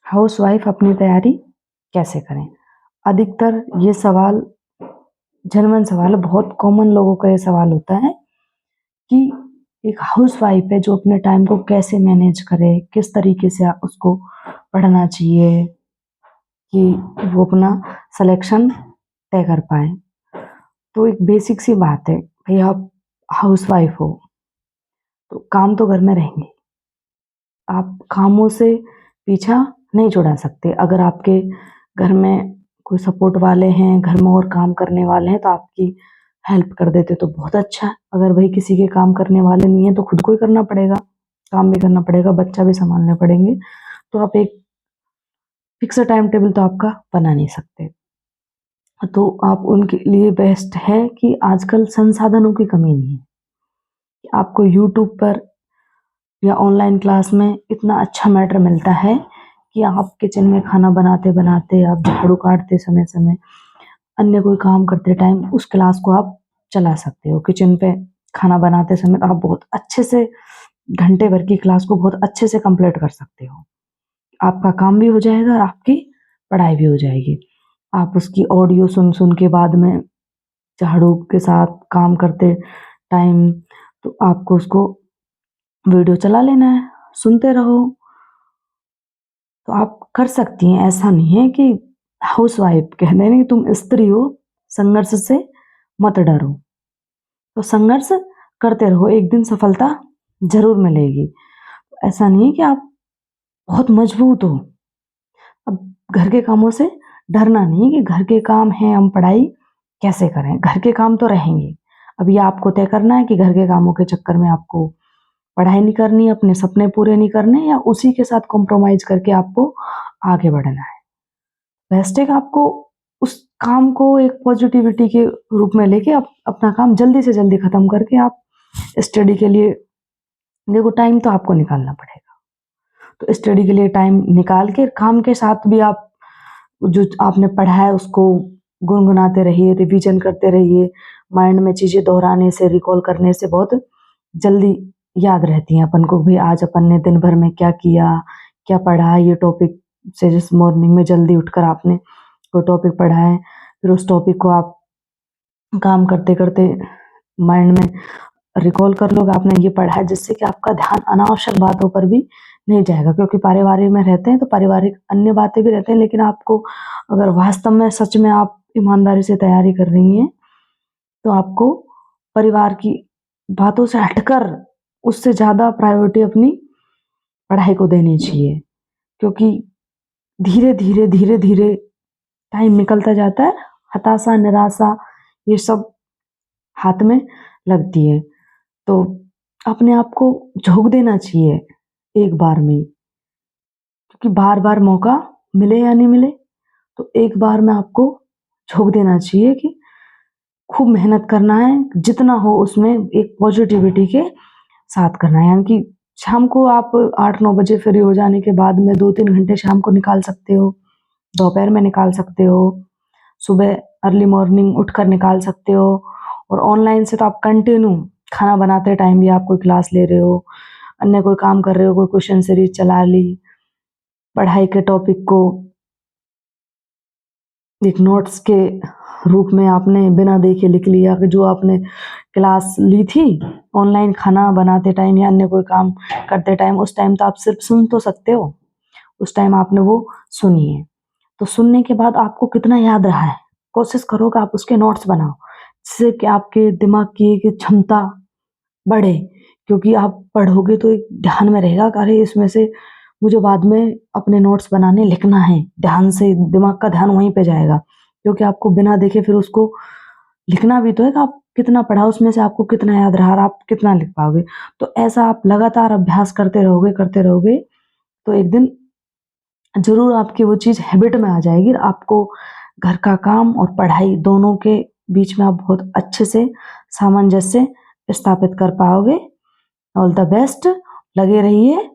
Housewife अपनी तैयारी कैसे करें? अधिकतर ये सवाल जनरल सवाल है, बहुत कॉमन लोगों का ये सवाल होता है कि एक हाउसवाइफ है जो अपने टाइम को कैसे मैनेज करे, किस तरीके से उसको पढ़ना चाहिए कि वो अपना सिलेक्शन तय कर पाए। तो एक बेसिक सी बात है, भई आप हाउसवाइफ हो, तो काम तो घर में रहेंगे। आप कामों से पीछा नहीं छुड़ा सकते। अगर आपके घर में कोई सपोर्ट वाले हैं, घर में और काम करने वाले हैं, तो आपकी हेल्प कर देते तो बहुत अच्छा है। अगर भाई किसी के काम करने वाले नहीं है तो खुद को ही करना पड़ेगा, काम भी करना पड़ेगा, बच्चा भी संभालने पड़ेंगे। तो आप एक फिक्स टाइम टेबल तो आपका बना नहीं सकते। तो आप उनके लिए बेस्ट है कि आजकल संसाधनों की कमी नहीं है। आपको यूट्यूब पर या ऑनलाइन क्लास में इतना अच्छा मैटर मिलता है कि आप किचन में खाना बनाते-बनाते, आप झाड़ू काटते समय-समय, अन्य कोई काम करते टाइम उस क्लास को आप चला सकते हो। किचन पे खाना बनाते समय आप बहुत अच्छे से घंटे भर की क्लास को बहुत अच्छे से कंप्लीट कर सकते हो। आपका काम भी हो जाएगा और आपकी पढ़ाई भी हो जाएगी। आप उसकी ऑडियो सुन-सुन के बाद में झाड़ू के साथ काम करते टाइम तो आपको उसको वीडियो चला लेना है, सुनते रहो। तो आप कर सकती हैं, ऐसा नहीं है कि हाउसवाइफ कहते नहीं तुम स्त्री हो, संघर्ष से मत डरो। तो संघर्ष करते रहो, एक दिन सफलता ज़रूर मिलेगी। ऐसा नहीं है कि आप बहुत मजबूत हो। अब घर के कामों से डरना नहीं कि घर के काम हैं, हम पढ़ाई कैसे करें? घर के काम तो रहेंगे। अब ये आपको तय करना है कि घर के कामों के चक्कर में आपको पढ़ाई नहीं करनी, अपने सपने पूरे नहीं करने या उसी के साथ कॉम्प्रोमाइज़ करके आपको आगे बढ़ना है। बेस्ट है कि आपको उस काम को एक पॉजिटिविटी के रूप में लेके आप अपना काम जल्दी से जल्दी खत्म करके आप स्टडी के लिए देखो टाइम तो आपको निकालना पड़ेगा। तो स्टडी के लिए टाइम निकाल के काम के साथ भी आप जो आपने पढ़ा है उसको गुनगुनाते रहिए, रिवीजन करते रहिए। माइंड में चीज़ें दोहराने से, रिकॉल करने से बहुत जल्दी याद रहती हैं अपन को भी आज अपन ने दिन भर में क्या किया, क्या पढ़ा, ये टॉपिक से जैसे मॉर्निंग में जल्दी उठकर आपने कोई टॉपिक पढ़ा है, फिर उस टॉपिक को आप काम करते-करते माइंड में रिकॉल कर लोगे आपने ये पढ़ा है जिससे कि आपका ध्यान अनावश्यक बातों पर भी नहीं जाएगा क्योंकि पारिवारिक में रहते हैं तो पारिवारिक अन्य बातें भी रहते हैं लेकिन आपको अगर वास्तव में सच में आप ईमानदारी से तैयारी कर रही हैं तो आपको परिवार की बातों से हटकर उससे ज़्यादा प्रायोरिटी अपनी पढ़ाई को देनी चाहिए क्योंकि धीरे-धीरे टाइम निकलता जाता है, हताशा, निराशा ये सब हाथ में लगती है। तो अपने आप को झोंक देना चाहिए एक बार में क्योंकि बार-बार मौका मिले या नहीं मिले, तो एक बार में आपको झोंक देना चाहिए कि खूब मेहनत करना है, जितना हो उसमें एक पॉजिटिविटी के साथ करना है। यानी कि शाम को आप 8-9 बजे फ्री हो जाने के बाद में 2-3 घंटे शाम को निकाल सकते हो, दोपहर में निकाल सकते हो, सुबह अर्ली मॉर्निंग उठकर निकाल सकते हो और ऑनलाइन से तो आप कंटिन्यू खाना बनाते टाइम भी आप कोई क्लास ले रहे हो, अन्य कोई काम कर रहे हो, कोई क्वेश्चन सीरीज चला ली, पढ़ाई के टॉपिक को एक नोट्स के रूप में आपने बिना देखे लिख लिया कि जो आपने क्लास ली थी ऑनलाइन खाना बनाते टाइम या अन्य कोई काम करते टाइम उस टाइम तो आप सिर्फ सुन तो सकते हो, उस टाइम आपने वो सुनी है। तो सुनने के बाद आपको कितना याद रहा है, कोशिश करो कि आप उसके नोट्स बनाओ, जिससे कि आपके दिमाग की एक क्षमता बढ़े क्योंकि आप पढ़ोगे तो एक ध्यान में रहेगा कि अरे इसमें से मुझे बाद में अपने नोट्स बनाने लिखना है, ध्यान से दिमाग का ध्यान वहीं पे जाएगा क्योंकि आपको बिना देखे फिर उसको लिखना भी तो है कि आप कितना पढ़ा उसमें से आपको कितना याद रहा और आप कितना लिख पाओगे। तो ऐसा आप लगातार अभ्यास करते रहोगे तो एक दिन ज़रूर आपकी वो चीज़ हैबिट में आ जाएगी और आपको घर का काम और पढ़ाई दोनों के बीच में आप बहुत अच्छे से सामंजस्य स्थापित कर पाओगे। ऑल द बेस्ट, लगे रहिए।